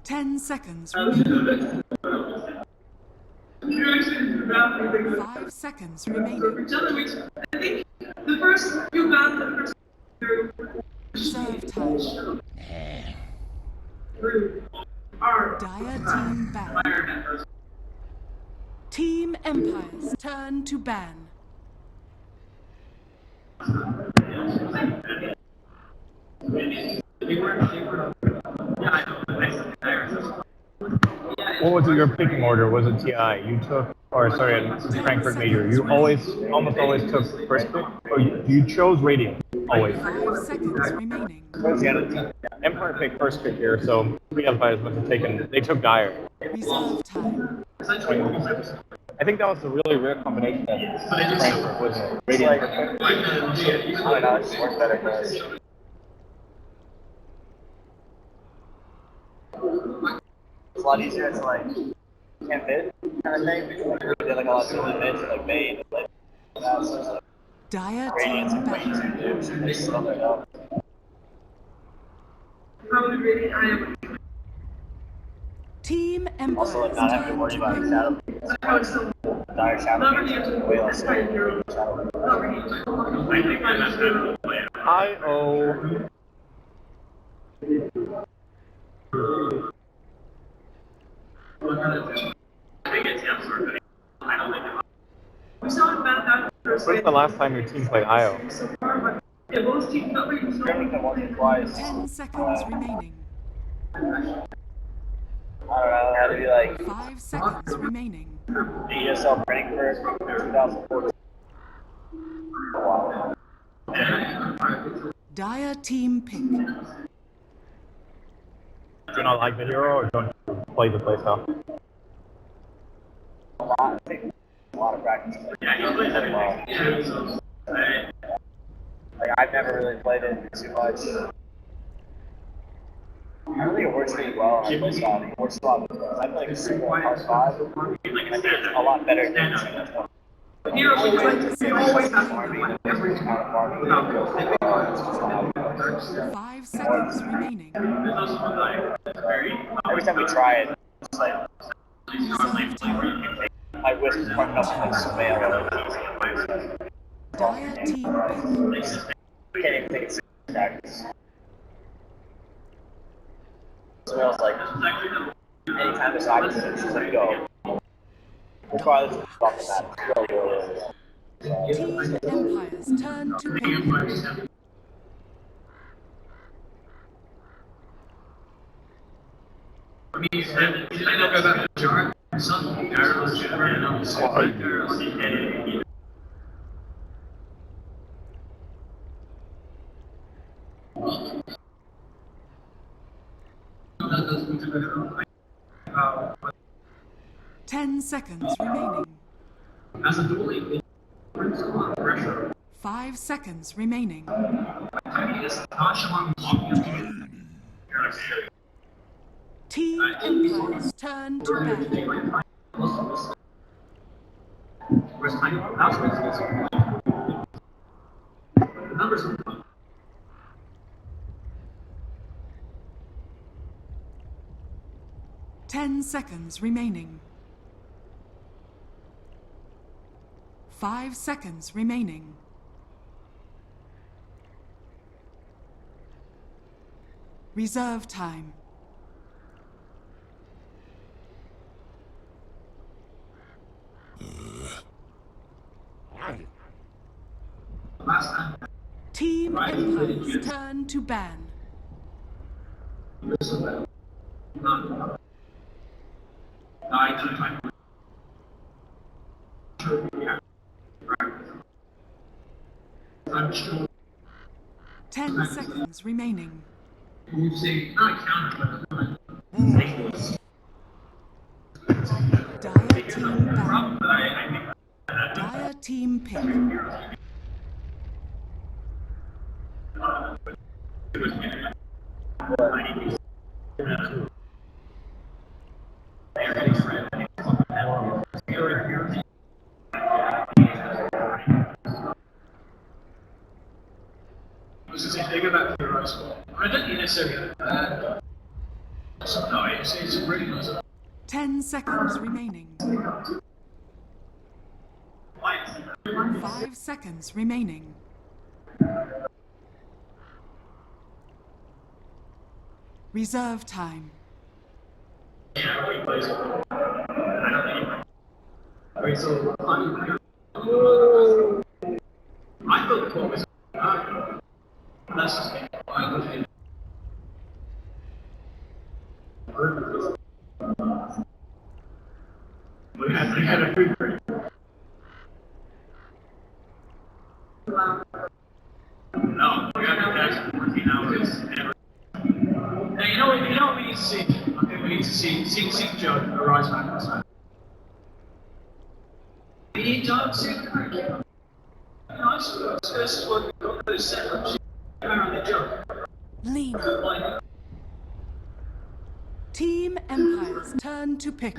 Ten seconds remaining. 5 seconds remaining. I think the first few battles Reserve time. Dire team ban. Team Empire's turn to ban. What was your picking order? Was it TI? You took, or sorry, Frankfurt Major. You almost always took first pick? Or you chose radio? Always. 5 seconds remaining. Yeah, Empire picked first pick here, so three Empires must have taken, they took Dire. Reserve time. I think that was a really rare combination that Frankfurt was radio. I don't know, it just worked better for us. It's a lot easier to like can't bid kind of thing. We did like a lot of silly bids like Bane and like that, so it's like Dire team ban. Team Empire's Also, like not having to worry about shadow. Dire shadow way less shadow. I-O. When's the last time your team played IO? 10 seconds remaining. I don't know, it had to be like 5 seconds remaining. ESL Frankfurt 2014. Wow. Dire team pick. Do you not like the hero or don't you play the playstyle? A lot. It takes a lot of practice. Like I've never really played it too much. I don't think it works really well on playstyle. It works a lot with I play like Super Hard 5. I think it's a lot better than Super 20. Always have farming. 5 seconds remaining. Every time we try it, it's like I wish it's part of like surveil or like Dire team pick. I can't even take it seriously practice. Surveil's like anytime there's actions, it's just like go. Regardless of the matter. Go. Team Empire's turn to pick. Ten seconds remaining. 5 seconds remaining. Team Empire's turn to ban. 10 seconds remaining. 5 seconds remaining. Reserve time. Team Empire's turn to ban. I'm 10 seconds remaining. You say not counter, but Dire team ban. Dire team pick. Yes, sir. No, it's really nice. 10 seconds remaining. 5 seconds remaining. Reserve time. Yeah, we play so. Alright, so I thought the call was that's just me. We had a free break. No, we got to catch 14 hours. Hey, you know what we need to see? Okay, we need to see Joe arise back last night. We need Joe to see the curriculum. This is what we got to set up. Apparently, Joe. Lena. Team Empire's turn to pick.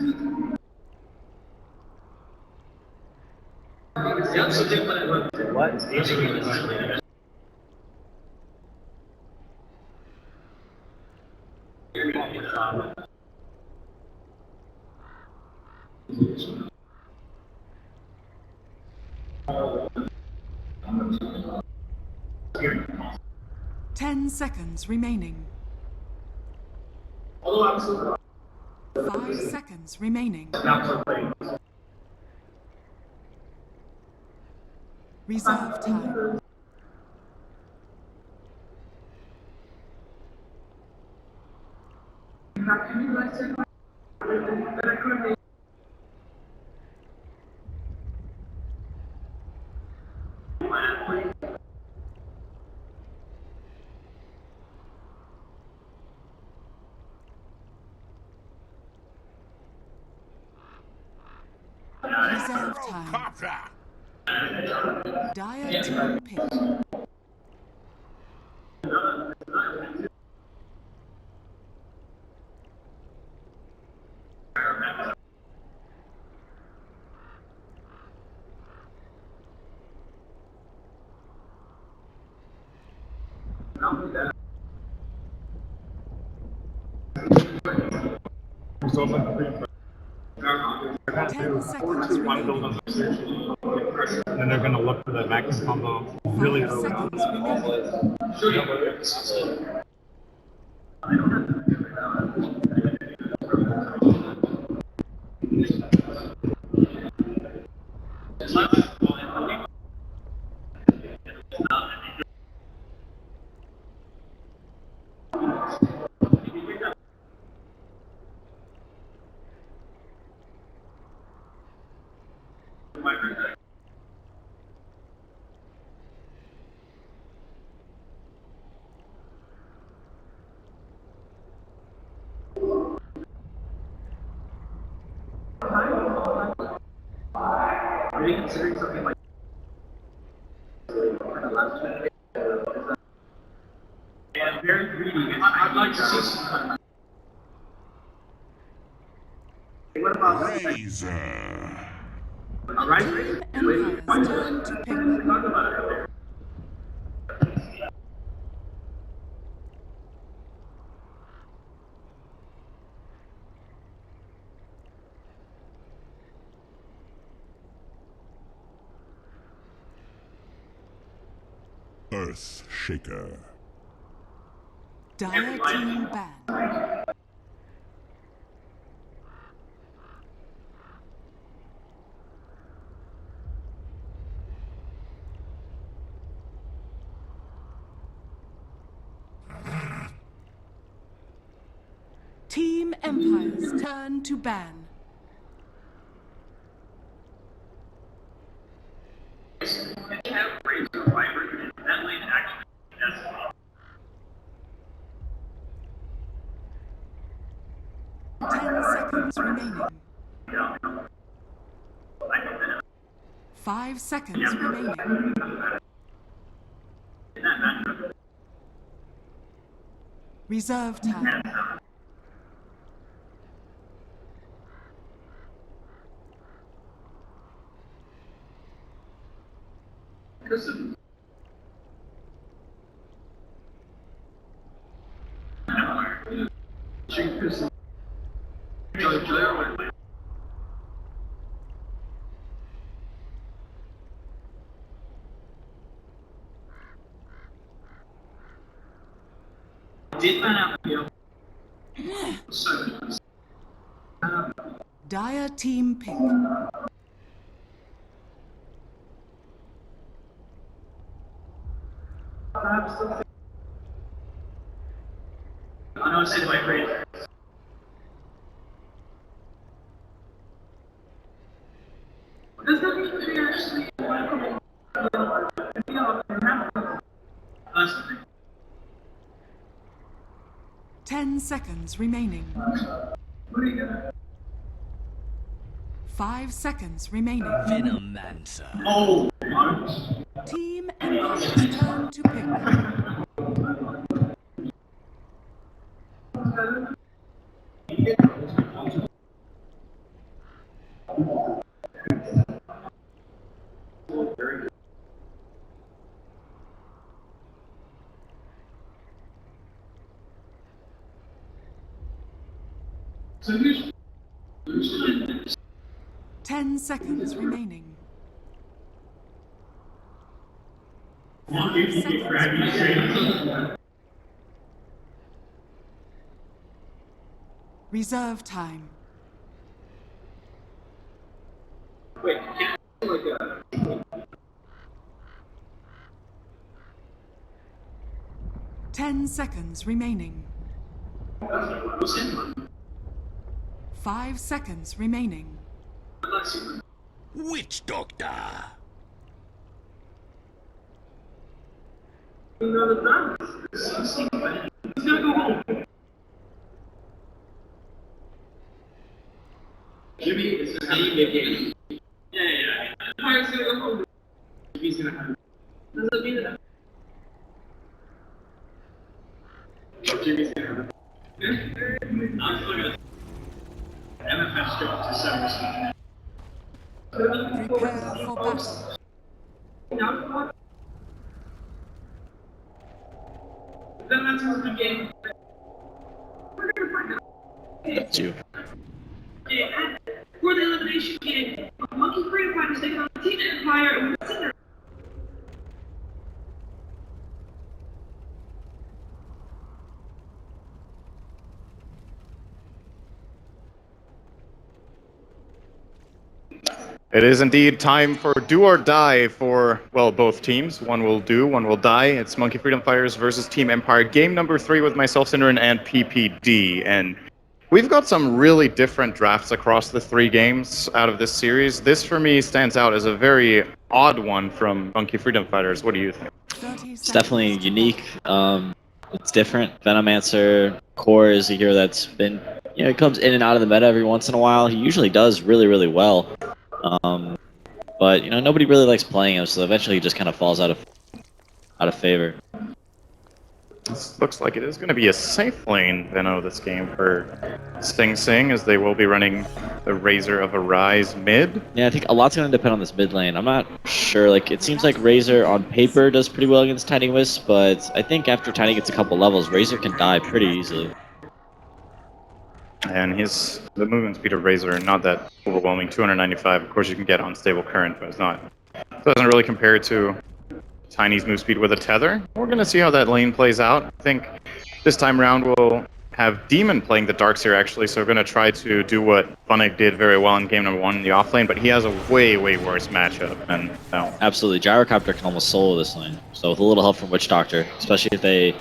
What? 10 seconds remaining. 5 seconds remaining. Reserve time. Reserve time. Dire team pick. It's open. 10 seconds remaining. And they're gonna look for the vacuum combo really 5 early. seconds remaining. Very greedy. I'd like to see some. What about Razor. all right? Team Empire's turn to pick. Talk about it earlier. 'Earth Shaker. Dire team ban. Team Empire's turn to ban. Seconds remaining. 5 seconds remaining. Reserve time. Did man out the Dire team pick. I know I said my grade. There's nothing to be actually. 10 seconds remaining. 5 seconds remaining. Venomancer. Oh! Team Empire's turn to pick. So who's 10 seconds remaining. 5 seconds remaining. Reserve time. wait, like 10 seconds remaining. what's in? 5 seconds remaining. Witch Doctor. He's gonna go home. Jimmy is a game. Yeah. Empire's gonna go home. He's gonna have. Doesn't mean that. Jimmy's gonna have. I'm still gonna. MFF dropped to 7%. Prepare for battle. Then that's the game. We're gonna find out. That's you. Yeah, for the elimination game, Monkey Freedom Fighters taking on Team Empire and what's in there? It is indeed time for do or die for, well, both teams. One will do, one will die. It's Monkey Freedom Fighters versus Team Empire. Game number 3 with myself, Synderen, and PPD. And we've got some really different drafts across the 3 games out of this series. This, for me, stands out as a very odd one from Monkey Freedom Fighters. What do you think? It's definitely unique. It's different. Venomancer Core is a hero that's been, he comes in and out of the meta every once in a while. He usually does really, really well. But nobody really likes playing him, so eventually he just kind of falls out of favor. This looks like it is going to be a safe lane, Veno, this game for Sing Sing, as they will be running the Razor of Arise mid. Yeah, I think a lot's going to depend on this mid lane. I'm not sure. It seems like Razor on paper does pretty well against Tiny Wisp, but I think after Tiny gets a couple levels, Razor can die pretty easily. And the movement speed of Razor, not that overwhelming, 295. Of course, you can get unstable current, but it doesn't really compare to Tiny's move speed with a tether. We're going to see how that lane plays out. I think this time around we'll have Demon playing the Darkseer, actually, so we're going to try to do what Funnick did very well in game number 1 in the offlane, but he has a way, way worse matchup. And Absolutely. Gyrocopter can almost solo this lane, so with a little help from Witch Doctor, especially if they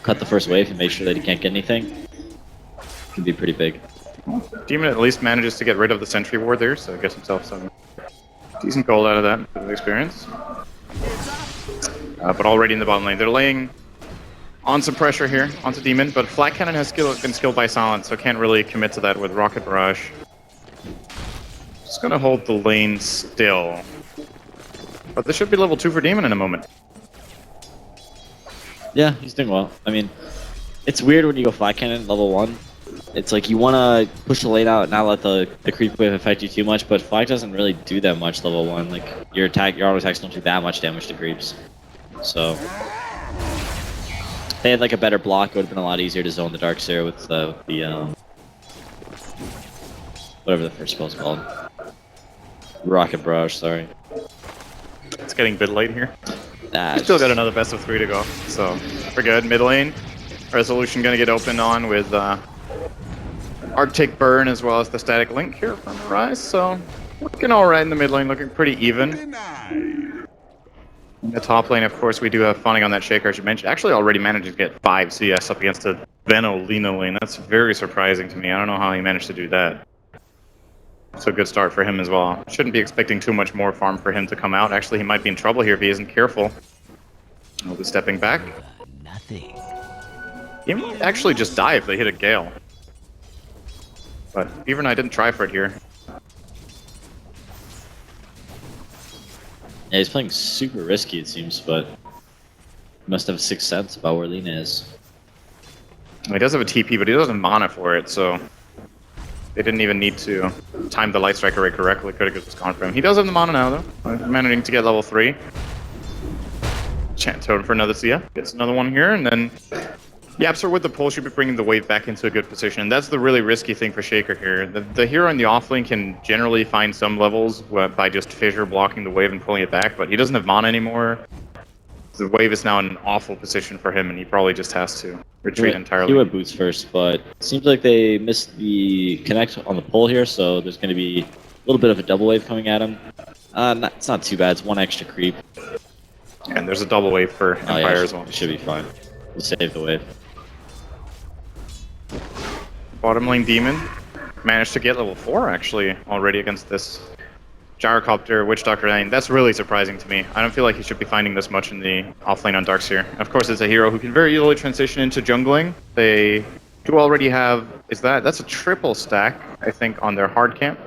cut the first wave and make sure that he can't get anything, can be pretty big. Demon at least manages to get rid of the Sentry Ward there, so gets himself some decent gold out of that with experience. But already in the bottom lane, they're laying on some pressure here onto Demon, but Flat Cannon has been skilled by Silence, so can't really commit to that with Rocket Barrage. Just gonna hold the lane still. But this should be level 2 for Demon in a moment. Yeah, he's doing well. I mean, it's weird when you go Flat Cannon level 1. It's like you want to push the lane out and not let the creep wave affect you too much, but Flag doesn't really do that much level 1. Your auto attacks don't do that much damage to creeps. So If they had like a better block, it would have been a lot easier to zone the Darkseer with the whatever the first spell's called. Rocket Barrage, sorry. It's getting a bit late here. Nah, Still got another best of 3 to go, so we're good. Mid lane, Resolution gonna get open on with Arctic Burn as well as the Static Link here from Rise, so looking alright in the mid lane, looking pretty even. In the top lane, of course, we do have Funning on that Shaker, as you mentioned. Actually already managed to get 5 CS up against a Lina lane. That's very surprising to me. I don't know how he managed to do that. So a good start for him as well. Shouldn't be expecting too much more farm for him to come out. Actually, he might be in trouble here if he isn't careful. He'll be stepping back. Nothing. He might actually just die if they hit a Gale. But Beaver and I didn't try for it here. Yeah, he's playing super risky, it seems, but he must have a sixth sense about where Lina is. He does have a TP, but he doesn't have mana for it, so they didn't even need to time the Light Strike array correctly. Could have just gone for him. He does have the mana now, though. Managing to get level 3. Chant Totem for another CF. Gets another one here, and then Yapster with the pull should be bringing the wave back into a good position. And that's the really risky thing for Shaker here. The hero in the offlane can generally find some levels by just Fissure blocking the wave and pulling it back, but he doesn't have mana anymore. The wave is now in an awful position for him, and he probably just has to retreat entirely. He went boots first, but it seems like they missed the connect on the pull here, so there's going to be a little bit of a double wave coming at him. It's not too bad. It's 1 extra creep. And there's a double wave for Empire as well. It should be fine. We'll save the wave. Bottom lane Demon managed to get level 4 actually already against this Gyrocopter, Witch Doctor lane. That's really surprising to me. I don't feel like he should be finding this much in the offlane on Darkseer. Of course, it's a hero who can very easily transition into jungling. They do already have, that's a triple stack, I think, on their hard camp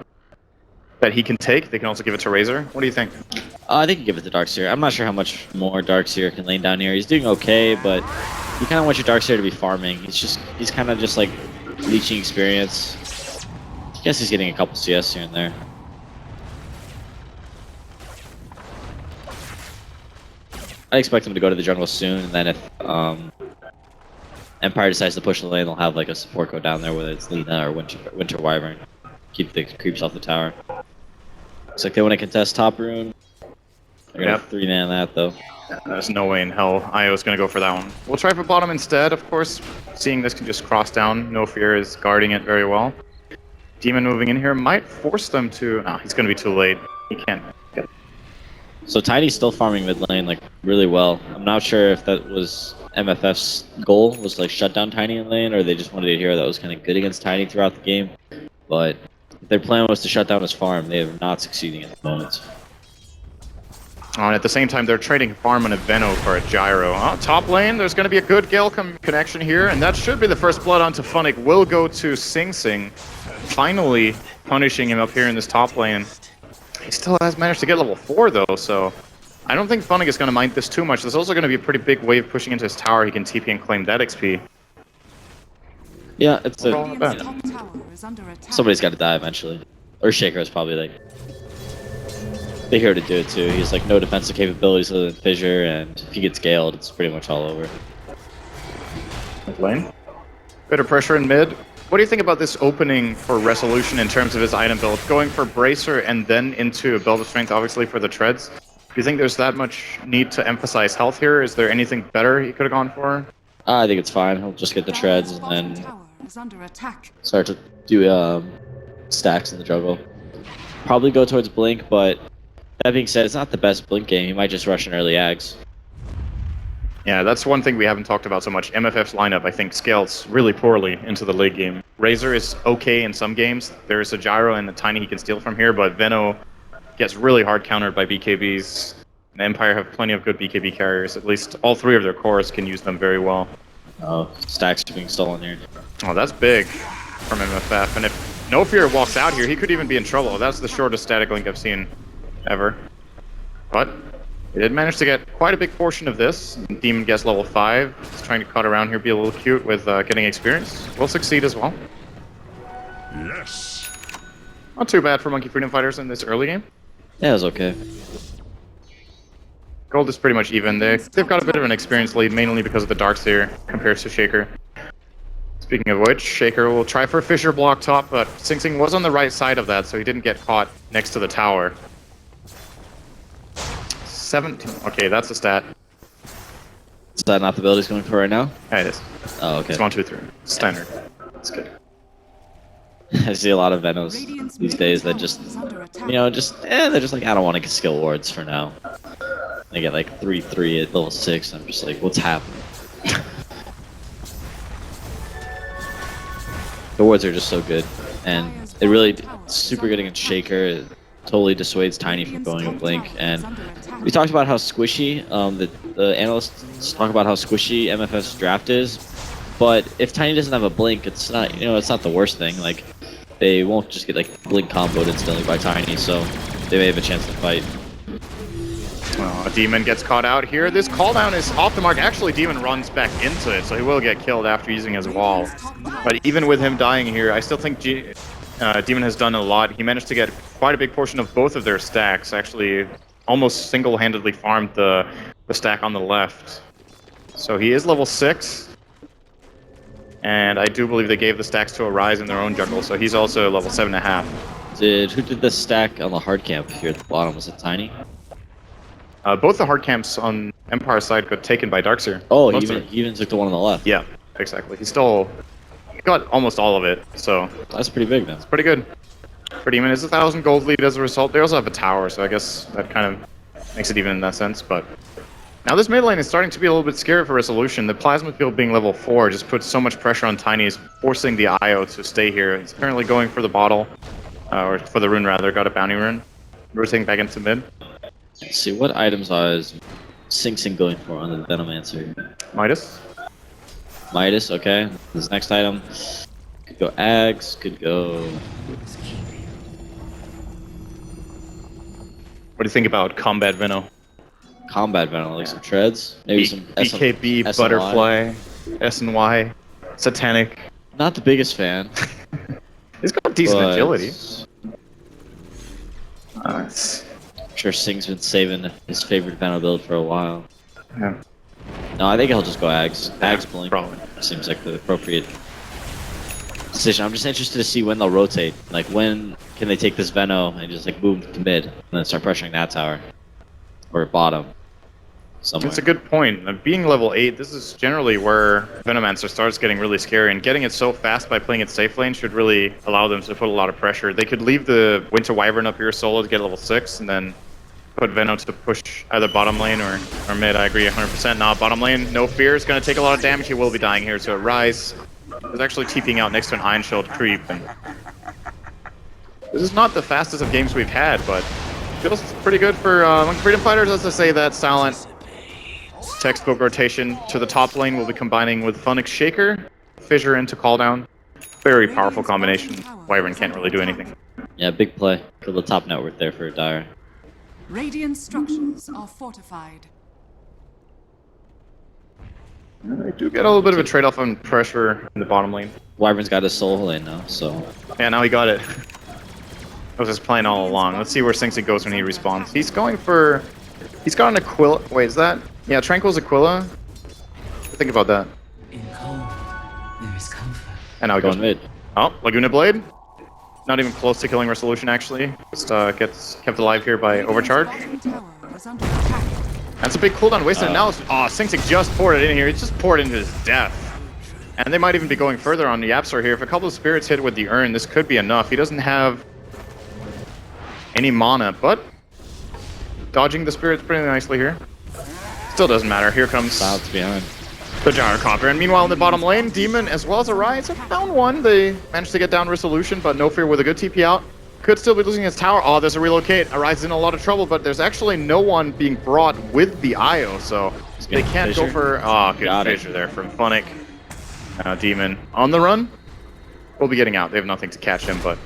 that he can take. They can also give it to Razor. What do you think? I think you give it to Darkseer. I'm not sure how much more Darkseer can lane down here. He's doing okay, but you kind of want your Darkseer to be farming. He's kind of just like leeching experience. I guess he's getting a couple CS here and there. I expect him to go to the jungle soon, and then if Empire decides to push the lane, they'll have like a support go down there, whether it's Lina or Winter Wyvern. Keep the creeps off the tower. Looks like they want to contest top rune. They're gonna 3-man that though. There's no way in hell Io's gonna go for that one. We'll try for bottom instead, of course. Seeing this can just cross down. No Fear is guarding it very well. Demon moving in here might force them to... No, he's gonna be too late. He can't get... So Tiny's still farming mid lane like really well. I'm not sure if that was MFF's goal, was like shut down Tiny in lane, or they just wanted a hero that was kind of good against Tiny throughout the game. But if their plan was to shut down his farm, they are not succeeding at the moment. And at the same time, they're trading farm and a Veno for a Gyro. Top lane, there's going to be a good Gale connection here, and that should be the first blood onto Funnick. Will go to Sing Sing, finally punishing him up here in this top lane. He still has managed to get level 4 though, so I don't think Funnick is going to mind this too much. There's also going to be a pretty big wave pushing into his tower. He can TP and claim that XP. Yeah, it's a... Radiant's top tower is under attack. Somebody's got to die eventually. Or Shaker is probably like the hero to do it too. He's like no defensive capabilities other than Fissure, and if he gets galed, it's pretty much all over. Mid lane. Bit of pressure in mid. What do you think about this opening for Resolution in terms of his item build? Going for Bracer and then into a Belt of Strength, obviously, for the treads. Do you think there's that much need to emphasize health here? Is there anything better he could have gone for? I think it's fine. He'll just get the treads and Bottom then tower is under attack. start to do stacks in the jungle. Probably go towards Blink, but that being said, it's not the best Blink game. He might just rush an early Ags. Yeah, that's one thing we haven't talked about so much. MFF's lineup, I think, scales really poorly into the late game. Razor is okay in some games. There's a Gyro and a Tiny he can steal from here, but Veno gets really hard countered by BKBs. And Empire have plenty of good BKB carriers. At least all 3 of their cores can use them very well. Oh, stacks are being stolen here. Oh, that's big from MFF. And if No Fear walks out here, he could even be in trouble. That's the shortest static link I've seen ever. But he did manage to get quite a big portion of this. Demon gets level 5. He's trying to cut around here, be a little cute with getting experience. Will succeed as well. Yes. Not too bad for Monkey Freedom Fighters in this early game. Yeah, it was okay. Gold is pretty much even. They've got a bit of an experience lead, mainly because of the Darkseer compared to Shaker. Speaking of which, Shaker will try for Fissure block top, but Sing Sing was on the right side of that, so he didn't get caught next to the tower. 17. Okay, that's a stat. Is that not the build he's going for right now? Yeah, it is. Oh, okay. It's 1, 2, 3. Standard. That's good. I see a lot of Venos these days that just, you know, they're just like, I don't want to get skill wards for now. They get like 3-3 at level 6. I'm just like, what's happening? The wards are just so good, and it really super good against Shaker. It totally dissuades Tiny from going with Blink. And we talked about how squishy the analysts talk about how squishy MFF's draft is. But if Tiny doesn't have a Blink, it's not, you know, it's not the worst thing. Like, they won't just get like Blink comboed instantly by Tiny, so they may have a chance to fight. Oh, a Demon gets caught out here. This cooldown is off the mark. Actually, Demon runs back into it, so he will get killed after using his wall. But even with him dying here, I still think Demon has done a lot. He managed to get quite a big portion of both of their stacks. Actually, almost single-handedly farmed the stack on the left. So he is level 6. And I do believe they gave the stacks to Arise in their own jungle, so he's also level 7.5. Who did the stack on the hard camp here at the bottom? Was it Tiny? Both the hard camps on Empire side got taken by Darkseer. Oh, he even took the one on the left. Yeah, exactly. He got almost all of it, so that's pretty big then. It's pretty good. For Demon, it's 1,000 gold lead as a result. They also have a tower, so I guess that kind of makes it even in that sense. But now this mid lane is starting to be a little bit scary for Resolution. The Plasma Field being level 4 just puts so much pressure on Tiny, is forcing the IO to stay here. He's currently going for the bottle, or for the rune rather. Got a bounty rune. Rotating back into mid. Let's see, what items is Sing Sing going for on the Venomancer? Midas. Midas, okay. This next item could go Ags, could go... What do you think about Combat Veno? Combat Veno, like some treads? Maybe some BKB, SNY. Butterfly, SNY, Satanic. Not the biggest fan. He's got decent agility. I'm sure Sing's been saving his favorite Veno build for a while. Yeah. No, I think he'll just go Ags. Ags Blink probably seems like the appropriate decision. I'm just interested to see when they'll rotate. Like, when can they take this Veno and just like move to mid and then start pressuring that tower or bottom somewhere. It's a good point. Being level 8, this is generally where Venomancer starts getting really scary, and getting it so fast by playing it safe lane should really allow them to put a lot of pressure. They could leave the Winter Wyvern up here solo to get level 6 and then put Veno to push either bottom lane or mid. I agree 100%. Nah, bottom lane, no fear, is going to take a lot of damage. He will be dying here, so Rise is actually TPing out next to an Iron Shield creep. And this is not the fastest of games we've had, but feels pretty good for Freedom Fighters. Let's just say that Silent textbook rotation to the top lane will be combining with Funix Shaker, Fissure into Calldown. Very powerful combination. Wyvern can't really do anything. Yeah, big play for the top network there for Dire. Radiant structures are fortified. I do get a little bit of a trade-off on pressure in the bottom lane. Wyvern's got his soul lane now, so... Yeah, now he got it. I was just playing all along. Let's see where Sing Sing goes when he respawns. He's going for... He's got an Aquila... Wait, is that... Yeah, Tranquil's Aquila. Think about that. In cold, there is comfort. And now he goes mid. Oh, Laguna Blade. Not even close to killing Resolution, actually. Just gets kept alive here by Overcharge. That's a big cooldown wasted. Now, Sing Sing just poured it in here. He just poured into his death. And they might even be going further on the Yapstar here. If a couple of spirits hit with the urn, this could be enough. He doesn't have any mana, but dodging the spirits pretty nicely here. Still doesn't matter. Here comes Clouds behind the Gyrocopter. And meanwhile, in the bottom lane, Demon as well as Arise have found one. They managed to get down Resolution, but no fear with a good TP out. Could still be losing his tower. Oh, there's a relocate. Arise is in a lot of trouble, but there's actually no one being brought with the IO, so they can't go for... Oh, good Fissure there from Funnick. Demon on the run. Will be getting out. They have nothing to catch him, but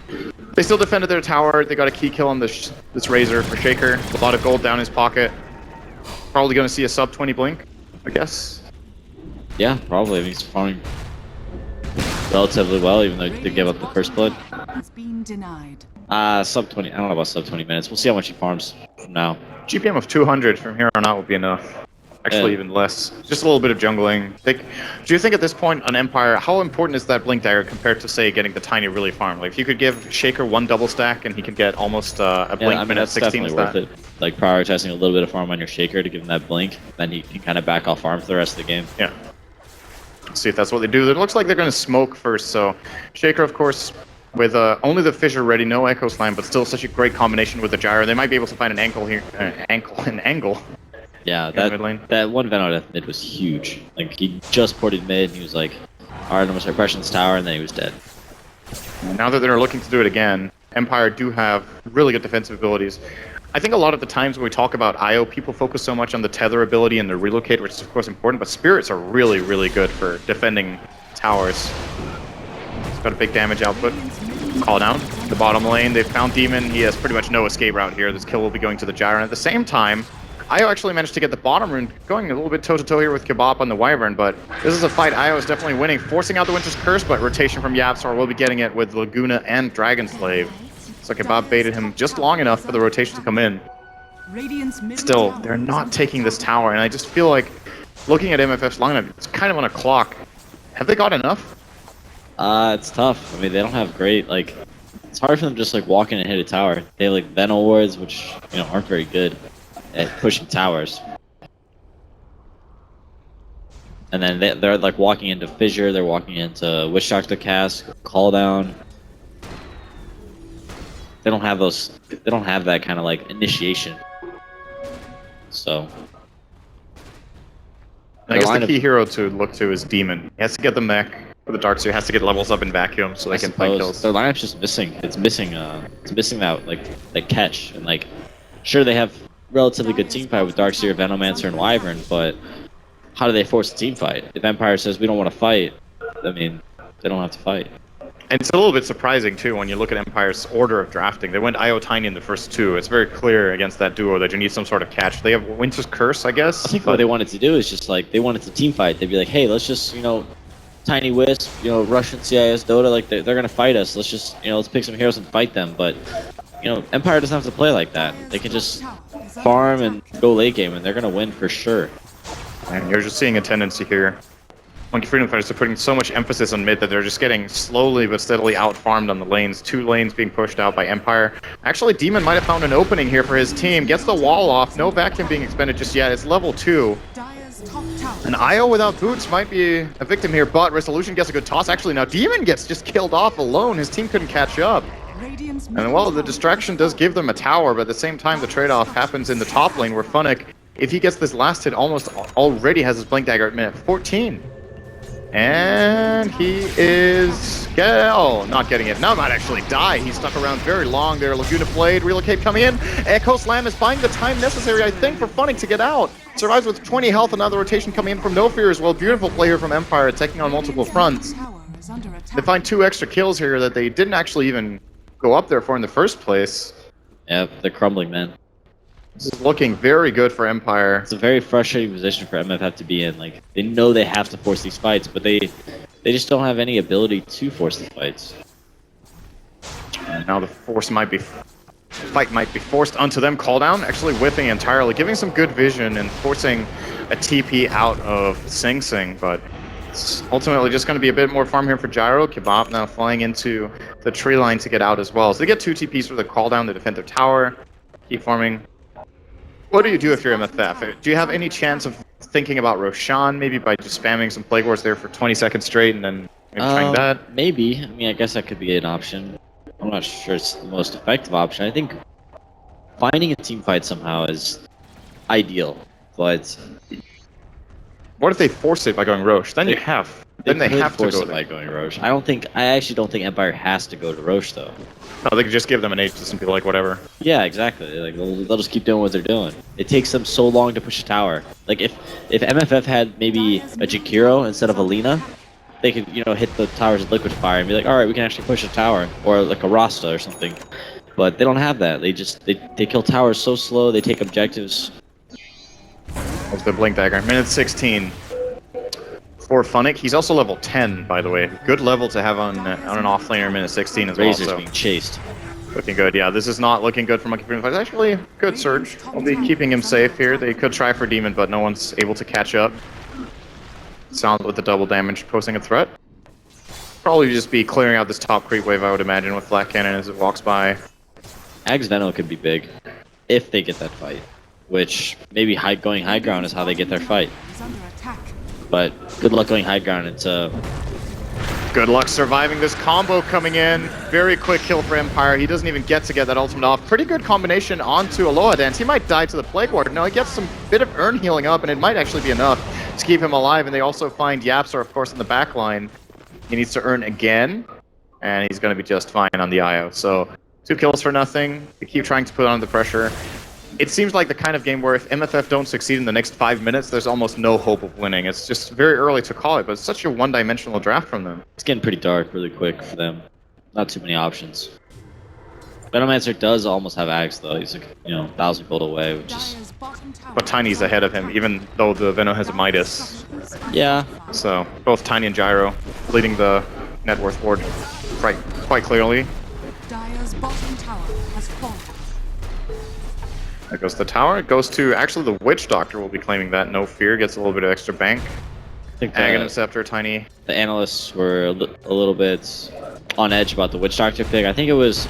they still defended their tower. They got a key kill on this Razor for Shaker. A lot of gold down his pocket. Probably going to see a sub 20 blink, I guess. Yeah, probably. I mean, he's farming relatively well, even though they gave up the first blood. Has been denied. Sub 20. I don't know about sub 20 minutes. We'll see how much he farms from now. GPM of 200 from here on out will be enough. Actually, Yeah. even less. Just a little bit of jungling. Do you think at this point on Empire, how important is that Blink Dagger compared to, say, getting the Tiny really farm? Like, if you could give Shaker one double stack and he could get almost a Blink minute that's 16 definitely worth it. Like, prioritizing a little bit of farm on your Shaker to give him that Blink, then he can kind of back off farm for the rest of the game. Yeah. Let's see if that's what they do. It looks like they're going to smoke first, so Shaker, of course, with only the Fissure ready, no Echo Slam, but still such a great combination with the Gyro. They might be able to find an angle here. An angle. Yeah, mid lane. that one Venom death mid was huge. Like, he just ported mid, and he was like, alright, I'm gonna start pressing this tower, and then he was dead. Now that they're looking to do it again, Empire do have really good defensive abilities. I think a lot of the times when we talk about IO, people focus so much on the tether ability and the relocate, which is of course important, but spirits are really, really good for defending towers. It's got a big damage output. Call down. The bottom lane, they found Demon. He has pretty much no escape route here. This kill will be going to the Gyro. And at the same time, IO actually managed to get the bottom rune going a little bit toe-to-toe here with Kebab on the Wyvern, but this is a fight IO is definitely winning, forcing out the Winter's Curse, but rotation from Yapstar will be getting it with Laguna and Dragon Slave. So Kebab baited him just long enough for the rotation to come in. Still, they're not taking this tower, and I just feel like, looking at MFF's lineup, it's kind of on a clock. Have they got enough? It's tough. I mean, they don't have great, like, it's hard for them just, like, walk in and hit a tower. They have, like, Venom wards, which, you know, aren't very good at pushing towers. And then they're like walking into Fissure, they're walking into Witch Doctor Cask, Call Down. They don't have those, they don't have that kind of like initiation. So I guess the key hero to look to is Demon. He has to get the mech for the Darkseer, has to get levels up in vacuum so they can fight kills. Their lineup's just missing. It's missing that like that catch. And like, sure they have relatively good team fight with Darkseer, Venomancer, and Wyvern, but how do they force a team fight? If Empire says we don't want to fight, I mean, they don't have to fight. And it's a little bit surprising too when you look at Empire's order of drafting. They went IO Tiny in the first two. It's very clear against that duo that you need some sort of catch. They have Winter's Curse, I guess. I think what they wanted to do is just like, they wanted to team fight. They'd be like, hey, let's just, you know, Tiny Wisp, you know, Russian CIS Dota, like they're gonna fight us. Let's just, you know, let's pick some heroes and fight them. But, you know, Empire doesn't have to play like that. They can just farm and go late game, and they're gonna win for sure. And you're just seeing a tendency here. Monkey Freedom Fighters are putting so much emphasis on mid that they're just getting slowly but steadily out-farmed on the lanes. 2 lanes being pushed out by Empire. Actually, Demon might have found an opening here for his team. Gets the wall off. No vacuum being expended just yet. It's level 2. An IO without boots might be a victim here, but Resolution gets a good toss. Actually, now Demon gets just killed off alone. His team couldn't catch up. And well, the distraction does give them a tower, but at the same time, the trade-off happens in the top lane where Funnick, if he gets this last hit, almost already has his Blink Dagger at minute 14. And he is... oh, not getting it. Now might actually die. He's stuck around very long there. Laguna Blade, Relocate coming in. Echo Slam is buying the time necessary, I think, for Funnick to get out. Survives with 20 health, another rotation coming in from No Fear as well. Beautiful play here from Empire, attacking on multiple fronts. They find 2 extra kills here that they didn't actually even go up there for in the first place. Yeah, they're crumbling, man. This is looking very good for Empire. It's a very frustrating position for MFF to be in. Like, they know they have to force these fights, but they just don't have any ability to force the fights. And now the fight might be forced onto them. Call down, actually whipping entirely, giving some good vision and forcing a TP out of Sing Sing, but it's ultimately just going to be a bit more farm here for Gyro. Kebab now flying into the tree line to get out as well. So they get 2 TPs for the call down, the defend their tower, keep farming. What do you do if you're MFF? Do you have any chance of thinking about Roshan, maybe by just spamming some Plague Wars there for 20 seconds straight and then maybe trying that? Maybe. I mean, I guess that could be an option. I'm not sure it's the most effective option. I think finding a team fight somehow is ideal, but... What if they force it by going Roche? Then you have. Then they have to force go it by going Roche. I actually don't think Empire has to go to Roche though. No, they could just give them an Aegis and be like, whatever. Yeah, exactly. Like they'll just keep doing what they're doing. It takes them so long to push a tower. Like if MFF had maybe a Jakiro instead of a Lina, they could, you know, hit the towers with Liquid Fire and be like, all right, we can actually push a tower, or like a Rasta or something. But they don't have that. They just they kill towers so slow. They take objectives. That's the Blink Dagger. Minute 16 for Funnick. He's also level 10, by the way. Good level to have on an offlaner minute 16 as well. Razor's So. being chased. Looking good, yeah. This is not looking good for Monkey Freedom Fighters. Actually, good surge. I'll be keeping him safe here. They could try for Demon, but no one's able to catch up. Sound with the double damage posing a threat. Probably just be clearing out this top creep wave, I would imagine, with Flat Cannon as it walks by. Ags Venom could be big if they get that fight, which maybe going high ground is how they get their fight. Is under attack. But good luck going high ground. It's Good luck surviving this combo coming in. Very quick kill for Empire. He doesn't even get to get that ultimate off. Pretty good combination onto Aloha Dance. He might die to the Plague Ward. No, he gets some bit of urn healing up, and it might actually be enough to keep him alive. And they also find Yapsar, of course, in the back line. He needs to earn again, and he's going to be just fine on the IO. So 2 kills for nothing. They keep trying to put on the pressure. It seems like the kind of game where if MFF don't succeed in the next 5 minutes, there's almost no hope of winning. It's just very early to call it, but it's such a one-dimensional draft from them. It's getting pretty dark really quick for them. Not too many options. Venomancer does almost have Axe though. He's like, 1,000 gold away, which is... Dire's bottom tower. But Tiny's ahead of him, even though the Venom has a Midas. Yeah. So both Tiny and Gyro leading the net worth board quite clearly. Dire's bottom tower has fallen. There goes the tower. It goes to, actually the Witch Doctor will be claiming that. No Fear gets a little bit of extra bank. I think Aghanim Scepter, Tiny. the analysts were a little bit on edge about the Witch Doctor pick. I think it was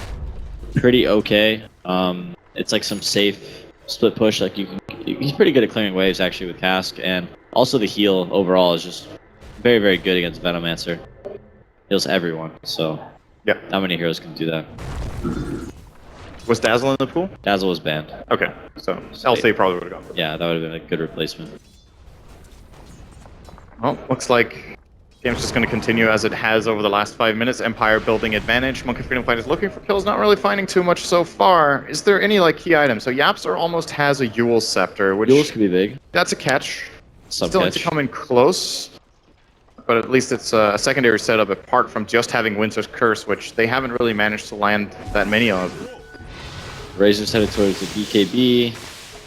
pretty okay. It's like some safe split push. Like he's pretty good at clearing waves actually with Cask, and also the heal overall is just very, very good against Venomancer. Heals everyone, so yeah, not many heroes can do that. Was Dazzle in the pool? Dazzle was banned. Okay, so LC probably would have gone for it. Yeah, that would have been a good replacement. Well, looks like game's just going to continue as it has over the last 5 minutes. Empire building advantage. Monkey Freedom Fighters looking for kills, not really finding too much so far. Is there any key items? So Yapsar almost has a Yule Scepter, which Yules could be big. that's a catch. Some Still need catch. to come in close, but at least it's a secondary setup apart from just having Winter's Curse, which they haven't really managed to land that many of. Razor's headed towards the BKB.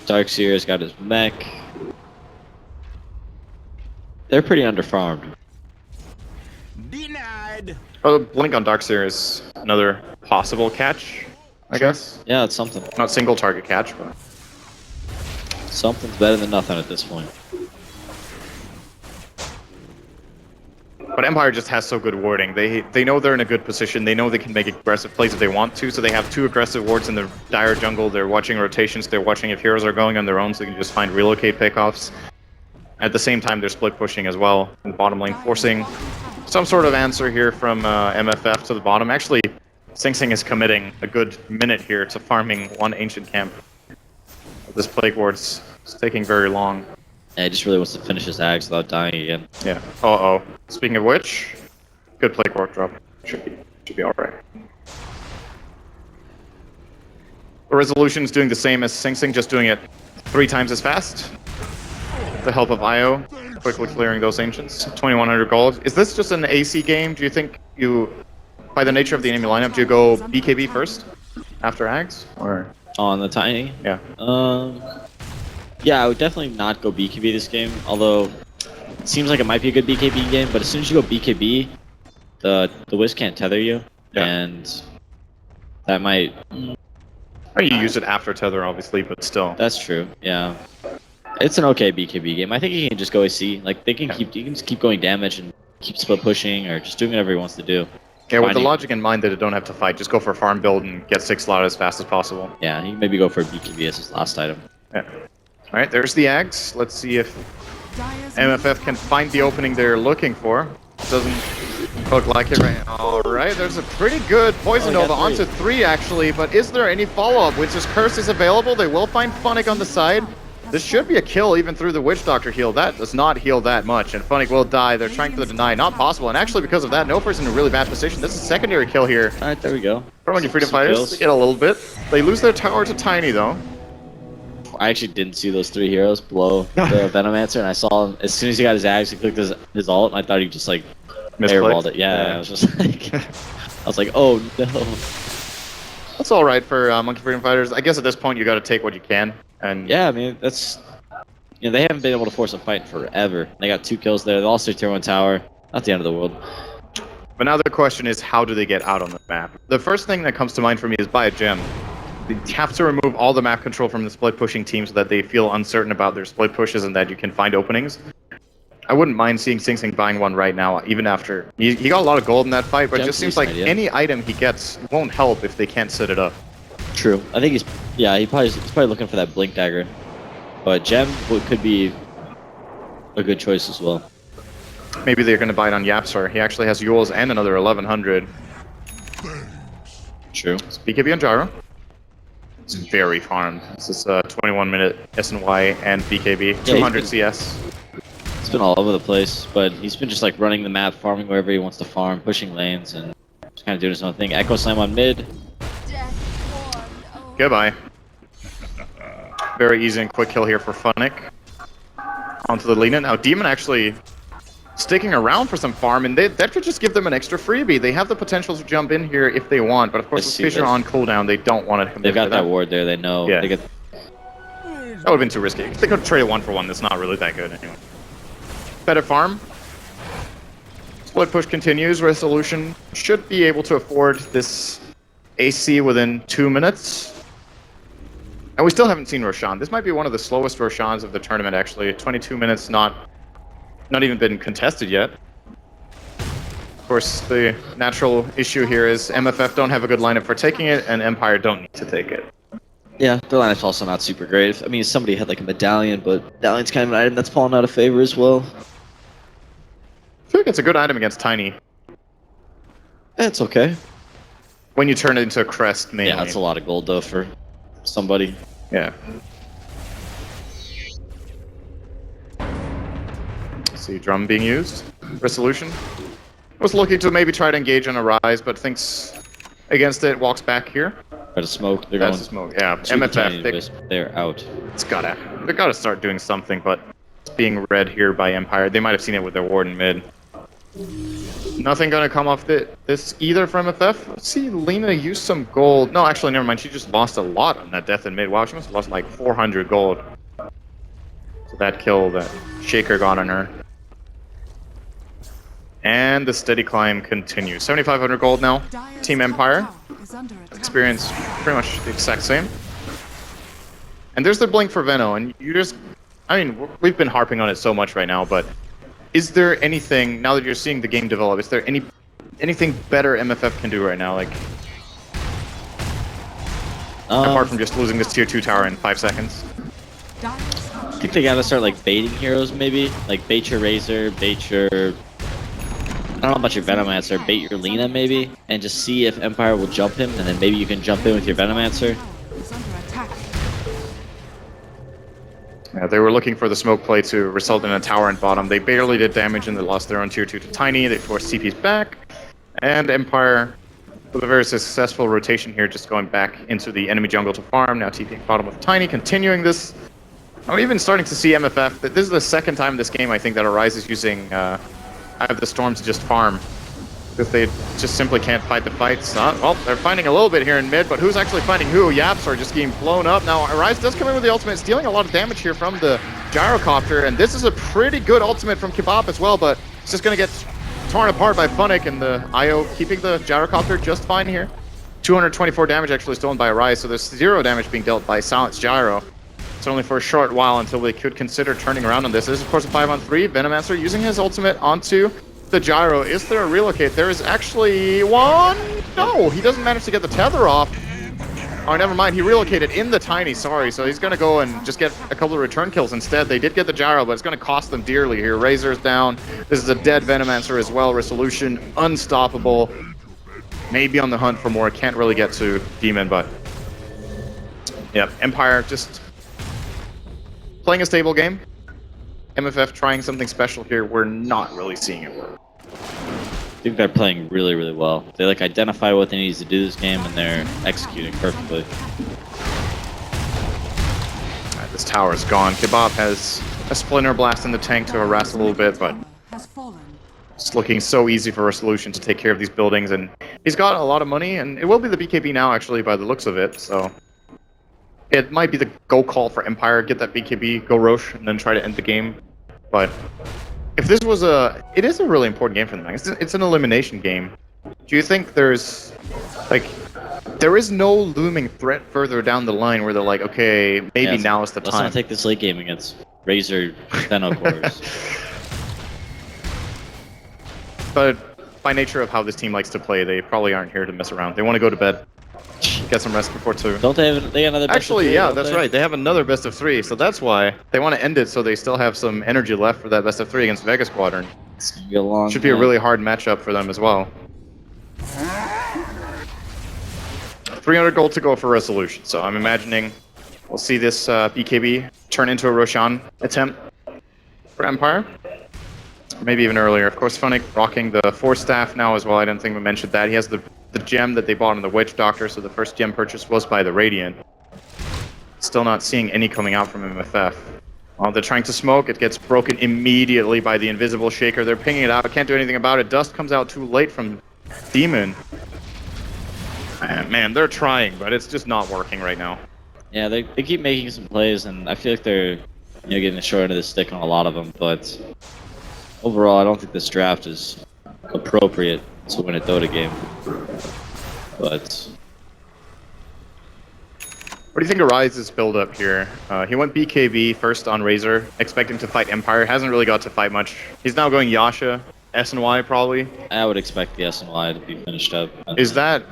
Darkseer's got his mech. They're pretty underfarmed. Denied. Oh, Blink on Darkseer is another possible catch, I guess. Yeah, it's something. Not single target catch, but Something's better than nothing at this point. But Empire just has so good warding. They know they're in a good position. They know they can make aggressive plays if they want to, so they have 2 aggressive wards in the dire jungle. They're watching rotations. They're watching if heroes are going on their own, so they can just find relocate pickoffs. At the same time, they're split pushing as well in the bottom lane, forcing some sort of answer here from MFF to the bottom. Actually, Sing Sing is committing a good minute here to farming 1 ancient camp. This plague ward's taking very long. Yeah, he just really wants to finish his Ags without dying again. Yeah. Uh-oh. Speaking of which, good plague ward drop. Should be alright. The Resolution's doing the same as Sing Sing, just doing it 3 times as fast. With the help of IO, quickly clearing those ancients. 2100 gold. Is this just an AC game? Do you think by the nature of the enemy lineup, do you go BKB first after Ags? Or On the Tiny? yeah. Yeah, I would definitely not go BKB this game, although it seems like it might be a good BKB game, but as soon as you go BKB, the Wiz can't tether you, and that might... Or you use it after tether, obviously, but still. That's true, yeah. It's an okay BKB game. I think he can just go AC. Like, they can you can just keep going damage and keep split pushing, or just doing whatever he wants to do. Yeah, with the logic in mind that it don't have to fight, just go for a farm build and get 6 slot as fast as possible. Yeah, he can maybe go for a BKB as his last item. Yeah. Alright, there's the Ags. Let's see if Dire's MFF can find the opening they're looking for. Doesn't look like it right now. Alright, there's a pretty good Poison Oh, he Nova got 3. onto 3 actually, but is there any follow-up? Winter's Curse is available. They will find Funnick on the side. This should be a kill even through the Witch Doctor heal. That does not heal that much, and Funnick will die. They're trying for the deny. Not possible, and actually because of that, Nofer's in a really bad position. This is a secondary kill here. Alright, there we go. For Monkey Freedom Some Fighters, kills. they get a little bit. They lose their tower to Tiny though. I actually didn't see those 3 heroes below the Venomancer, and I saw him as soon as he got his Ags, he clicked his ult, and I thought he just like airballed it. Yeah, I was just like, I was like, oh no. That's all right for Monkey Freedom Fighters. I guess at this point you got to take what you can. And Yeah, I mean that's, they haven't been able to force a fight in forever. They got 2 kills there. They lost their tier 1 tower. Not the end of the world. But now the question is, how do they get out on the map? The first thing that comes to mind for me is buy a gem. They have to remove all the map control from the split pushing team so that they feel uncertain about their split pushes and that you can find openings. I wouldn't mind seeing Sing Sing buying one right now, even after. He got a lot of gold in that fight, but it just seems like any item he gets won't help if they can't set it up. True. I think he's probably looking for that blink dagger. But gem could be a good choice as well. Maybe they're going to buy it on Yapsar. He actually has Yules and another 1100. True. It's BKB on Gyro. It's very farmed. This is 21-minute SNY and BKB. 200 CS. It's been all over the place, but he's been just like running the map, farming wherever he wants to farm, pushing lanes, and just kind of doing his own thing. Echo Slam on mid. Goodbye. Very easy and quick kill here for Funnick. Onto the Lina. Now Demon actually sticking around for some farm, and that could just give them an extra freebie. They have the potential to jump in here if they want, but of course with Fissure on cooldown, they don't want to commit. They've got that ward there, they know. Yeah. They get... That would have been too risky. They could have traded 1-for-1, that's not really that good anyway. Better farm. Split push continues. Resolution should be able to afford this AC within 2 minutes. And we still haven't seen Roshan. This might be one of the slowest Roshans of the tournament, actually. 22 minutes, not even been contested yet. Of course, the natural issue here is MFF don't have a good lineup for taking it, and Empire don't need to take it. Yeah, their lineup's also not super great. I mean, somebody had like a medallion, but medallion's kind of an item that's fallen out of favor as well. I feel like it's a good item against Tiny. It's okay. When you turn it into a crest, mainly. Yeah, that's a lot of gold though for somebody. Yeah. See drum being used. Resolution. Was looking to maybe try to engage on a rise, but thinks against it, walks back here. Try to smoke. They're That's going the smoke. Yeah, super MFF. they're out. They gotta start doing something, but it's being read here by Empire. They might have seen it with their ward in mid. Nothing gonna come off this either from MFF. Let's see Lina use some gold. No, actually, never mind. She just lost a lot on that death in mid. Wow, she must have lost like 400 gold. So that kill that Shaker got on her. And the steady climb continues. 7,500 gold now. Team Empire. Experience pretty much the exact same. And there's the blink for Veno, and you just... I mean, we've been harping on it so much right now, but is there anything, now that you're seeing the game develop, is there anything better MFF can do right now? Like, apart from just losing this tier 2 tower in 5 seconds? I think they gotta start like baiting heroes maybe. Like bait your Razor, bait your... I don't know about your Venomancer, bait your Lina maybe, and just see if Empire will jump him, and then maybe you can jump in with your Venomancer. Yeah, they were looking for the smoke play to result in a tower in bottom. They barely did damage and they lost their own tier 2 to Tiny. They forced CPs back. And Empire, with a very successful rotation here, just going back into the enemy jungle to farm. Now TPing bottom with Tiny, continuing this. I'm even starting to see MFF. This is the second time in this game, I think, that Arise is using Eye of the Storm to just farm. Because they just simply can't fight the fights. Well, they're fighting a little bit here in mid, but who's actually fighting who? Yaps are just getting blown up. Now, Arise does come in with the ultimate, stealing a lot of damage here from the Gyrocopter, and this is a pretty good ultimate from Kebab as well, but it's just going to get torn apart by Funnick, and the IO keeping the Gyrocopter just fine here. 224 damage actually stolen by Arise, so there's 0 damage being dealt by Silence Gyro. It's only for a short while until they could consider turning around on this. This is, of course, a 5-on-3. Venomancer using his ultimate onto the Gyro. Is there a relocate? There is actually one. No, he doesn't manage to get the tether off. Oh, never mind. He relocated in the Tiny, sorry. So he's going to go and just get a couple of return kills instead. They did get the Gyro, but it's going to cost them dearly here. Razor's down. This is a dead Venomancer as well. Resolution unstoppable. Maybe on the hunt for more. Can't really get to Demon, but... yeah, Empire just playing a stable game. MFF trying something special here. We're not really seeing it work. I think they're playing really, really well. They like identify what they need to do this game, and they're executing perfectly. Alright, this tower is gone. Kebab has a Splinter Blast in the tank to harass a little bit, but it's looking so easy for Resolution to take care of these buildings, and he's got a lot of money, and it will be the BKB now, actually, by the looks of it, so... it might be the go call for Empire, get that BKB, go Roche, and then try to end the game. But if this was it is a really important game for them. It's an elimination game. Do you think there's, like, there is no looming threat further down the line where they're like, okay, maybe now is the time. Let's not take this late game against Razor Venno cores. But by nature of how this team likes to play, they probably aren't here to mess around. They want to go to bed, get some rest before 2. Don't they have another best Actually, of 3, yeah, don't that's they? right. They have another best of 3, so that's why they want to end it so they still have some energy left for that best of 3 against Vega Squadron. It's gonna be a long Should be a night. really hard matchup for them as well. 300 gold to go for Resolution, so I'm imagining we'll see this BKB turn into a Roshan attempt for Empire. Maybe even earlier. Of course, Funnick rocking the 4 staff now as well. I didn't think we mentioned that. He has the gem that they bought in the Witch Doctor, so the first gem purchase was by the Radiant. Still not seeing any coming out from MFF. While they're trying to smoke, it gets broken immediately by the invisible shaker. They're pinging it out, can't do anything about it. Dust comes out too late from Demon. Man, they're trying, but it's just not working right now. Yeah, they keep making some plays, and I feel like they're getting the short end of the stick on a lot of them. But overall, I don't think this draft is appropriate to win a Dota game. But what do you think of Rise's build-up here? He went BKB first on Razor, expecting to fight Empire. Hasn't really got to fight much. He's now going Yasha, SNY probably. I would expect the SNY to be finished up. Does that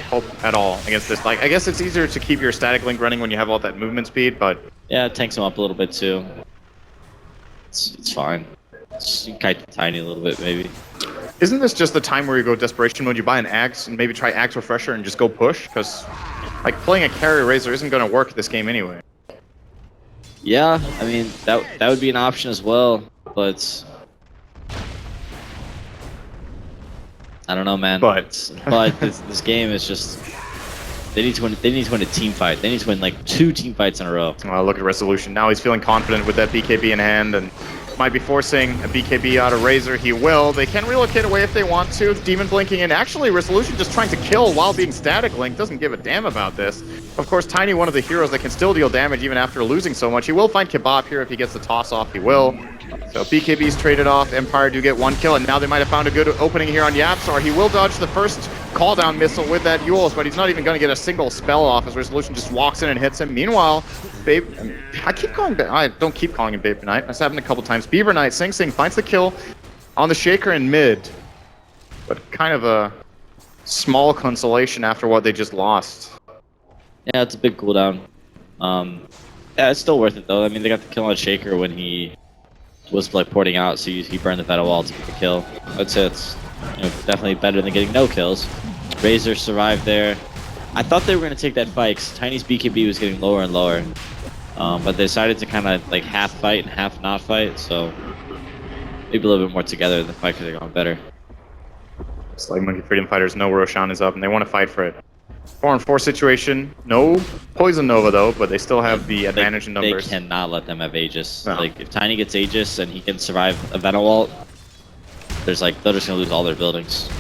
help at all against this? Like, I guess it's easier to keep your static link running when you have all that movement speed, but Yeah, it tanks him up a little bit too. It's fine. It's kind of tiny a little bit maybe. isn't this just the time where you go desperation mode? You buy an axe and maybe try axe refresher and just go push? Because like playing a carry Razor isn't going to work this game anyway. Yeah, I mean that would be an option as well, but I don't know, man. But this game is just they need to win. They need to win a team fight. They need to win like 2 team fights in a row. well, look at Resolution. Now he's feeling confident with that BKB in hand and might be forcing a BKB out of Razor. He will. They can relocate away if they want to. Demon blinking in. Actually, Resolution just trying to kill while being static linked. Doesn't give a damn about this. Of course, Tiny, one of the heroes that can still deal damage even after losing so much. He will find Kebab here if he gets the toss off. He will. So BKB's traded off. Empire do get 1 kill, and now they might have found a good opening here on Yapsar. He will dodge the first call down missile with that Yules, but he's not even going to get a single spell off as Resolution just walks in and hits him. Meanwhile, I keep calling I don't keep calling him Babe Knight. That's happened a couple times. Beaver Knight, Sing Sing finds the kill on the Shaker in mid, but kind of a small consolation after what they just lost. Yeah, it's a big cooldown. Yeah, it's still worth it though. I mean, they got the kill on Shaker when he was like porting out, so he burned the battle wall to get the kill. I'd say it's definitely better than getting no kills. Razor survived there. I thought they were going to take that fight because Tiny's BKB was getting lower and lower, but they decided to kind of like half fight and half not fight, so maybe a little bit more together. The fight could have gone better. It's like Monkey Freedom Fighters know Roshan is up and they want to fight for it. 4-on-4 situation. No Poison Nova though, but they still have the advantage in numbers. They cannot let them have Aegis. No. Like if Tiny gets Aegis and he can survive a Venowalt, there's like they're just gonna lose all their buildings.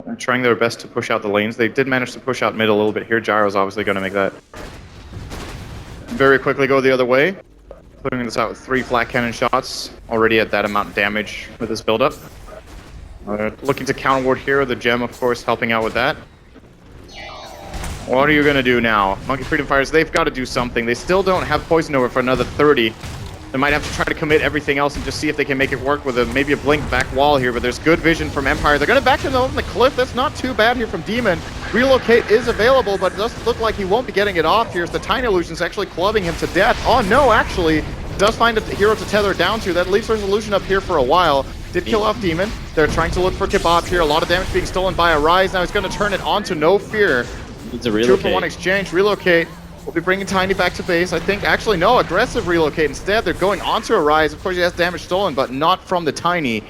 They're trying their best to push out the lanes. They did manage to push out mid a little bit here. Gyro's obviously going to make that very quickly go the other way. Putting this out with 3 flat cannon shots. Already at that amount of damage with this build-up. Looking to counter ward here. The gem, of course, helping out with that. What are you going to do now? Monkey Freedom Fighters, they've got to do something. They still don't have Poison over for another 30. They might have to try to commit everything else and just see if they can make it work with maybe a blink back wall here, but there's good vision from Empire. They're going to back him on the cliff. That's not too bad here from Demon. Relocate is available, but it does look like he won't be getting it off here as the Tiny Illusion's actually clubbing him to death. Oh no, actually, does find a hero to tether down to. That leaves Resolution up here for a while. Did kill off Demon. They're trying to look for Kebab here. A lot of damage being stolen by a Rise. Now he's going to turn it on to No Fear. It's a relocate. 2-for-1 exchange. Relocate. We'll be bringing Tiny back to base. I think, actually, no, aggressive relocate. Instead, they're going onto a Rise. Of course, he has damage stolen, but not from the Tiny.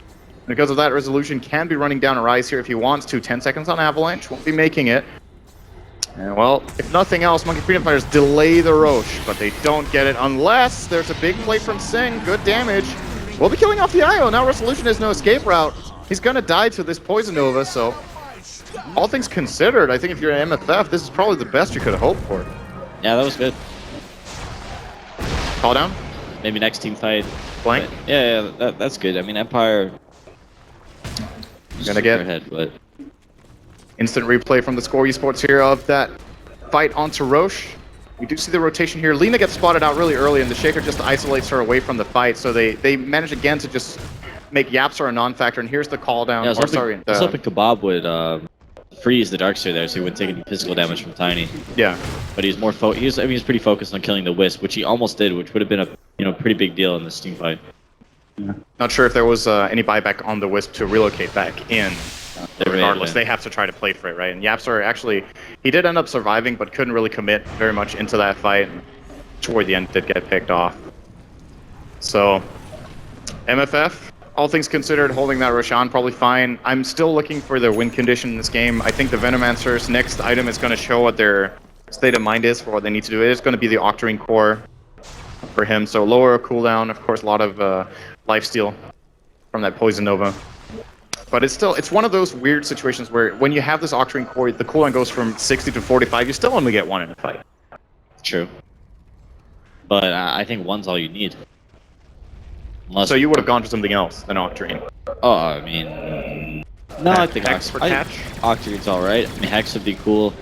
Because of that, Resolution can be running down a Rise here if he wants to. 10 seconds on Avalanche. Won't be making it. And, well, if nothing else, Monkey Freedom Fighters delay the Roche, but they don't get it unless there's a big play from Sing. Good damage. We'll be killing off the IO. Now Resolution has no escape route. He's going to die to this Poison Nova, so all things considered, I think if you're an MFF, this is probably the best you could have hoped for. Yeah, that was good. Call down? maybe next team fight. Blank. But yeah, that's good. I mean, Empire. Gonna get ahead, but instant replay from the Score Esports here of that fight onto Roche. We do see the rotation here. Lena gets spotted out really early, and the Shaker just isolates her away from the fight. So they manage again to just make Yapsar a non-factor. And here's the call down. Yeah, I was hoping Kebab would freeze the Darkseer there, so he wouldn't take any physical damage from Tiny. Yeah, but he's more he's pretty focused on killing the Wisp, which he almost did, which would have been a pretty big deal in this team fight. Yeah. Not sure if there was any buyback on the Wisp to relocate back in. Regardless, they have to try to play for it, right? And Yapsar actually, he did end up surviving, but couldn't really commit very much into that fight. And toward the end, did get picked off. So, MFF, all things considered, holding that Roshan probably fine. I'm still looking for their win condition in this game. I think the Venomancer's next item is going to show what their state of mind is for what they need to do. It is going to be the Octarine Core for him. So lower cooldown, of course, a lot of lifesteal from that Poison Nova. But it's one of those weird situations where when you have this Octarine Core, the cooldown goes from 60 to 45, you still only get one in a fight. True. But I think one's all you need. Unless so you would have gone for something else than Octarine. Oh, I mean... No, I think Hex for catch? Octarine's alright. I mean, Hex would be cool.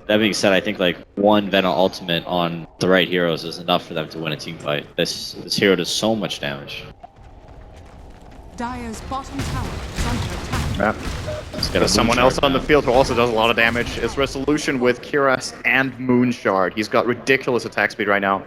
That being said, I think like one Venom ultimate on the right heroes is enough for them to win a team fight. This hero does so much damage. Dire's bottom tower is under attack. There's someone else on the field who also does a lot of damage. It's Resolution with Kiras and Moonshard. He's got ridiculous attack speed right now.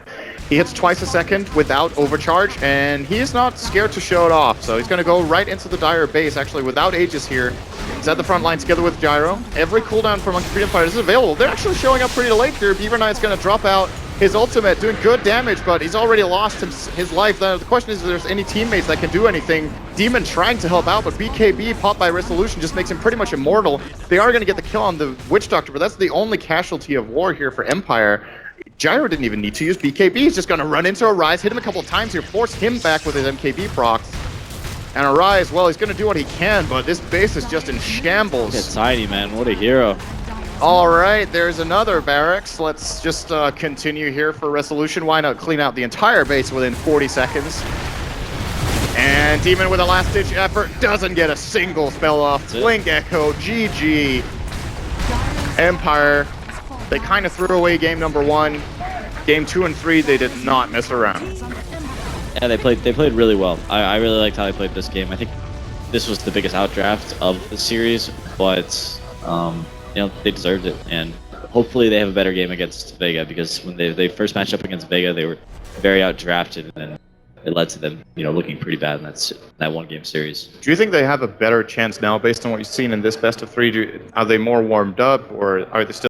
He hits twice a second without overcharge, and he is not scared to show it off. So he's going to go right into the Dire base, actually, without Aegis here. He's at the front line together with Gyro. Every cooldown for Monkey Freedom Fighters is available. They're actually showing up pretty late here. Beaver Knight's going to drop out his ultimate, doing good damage, but he's already lost his life. The question is if there's any teammates that can do anything. Demon trying to help out, but BKB popped by Resolution just makes him pretty much immortal. They are going to get the kill on the Witch Doctor, but that's the only casualty of war here for Empire. Gyro didn't even need to use BKB. He's just going to run into Arise, hit him a couple of times here, force him back with his MKB procs. And Arise, well, he's going to do what he can, but this base is just in shambles. Look at Tiny, man. What a hero. All right, there's another barracks. Let's just continue here for Resolution. Why not clean out the entire base within 40 seconds? And Demon with a last-ditch effort doesn't get a single spell off. Blink Echo, GG. Empire, they kind of threw away game number 1. Game 2 and 3, they did not mess around. Yeah, they played really well. I really liked how they played this game. I think this was the biggest outdraft of the series, but you know, they deserved it, and hopefully they have a better game against Vega, because when they first matched up against Vega, they were very outdrafted, and it led to them, you know, looking pretty bad in that one-game series. Do you think they have a better chance now, based on what you've seen in this best of 3? Are they more warmed up, or are they still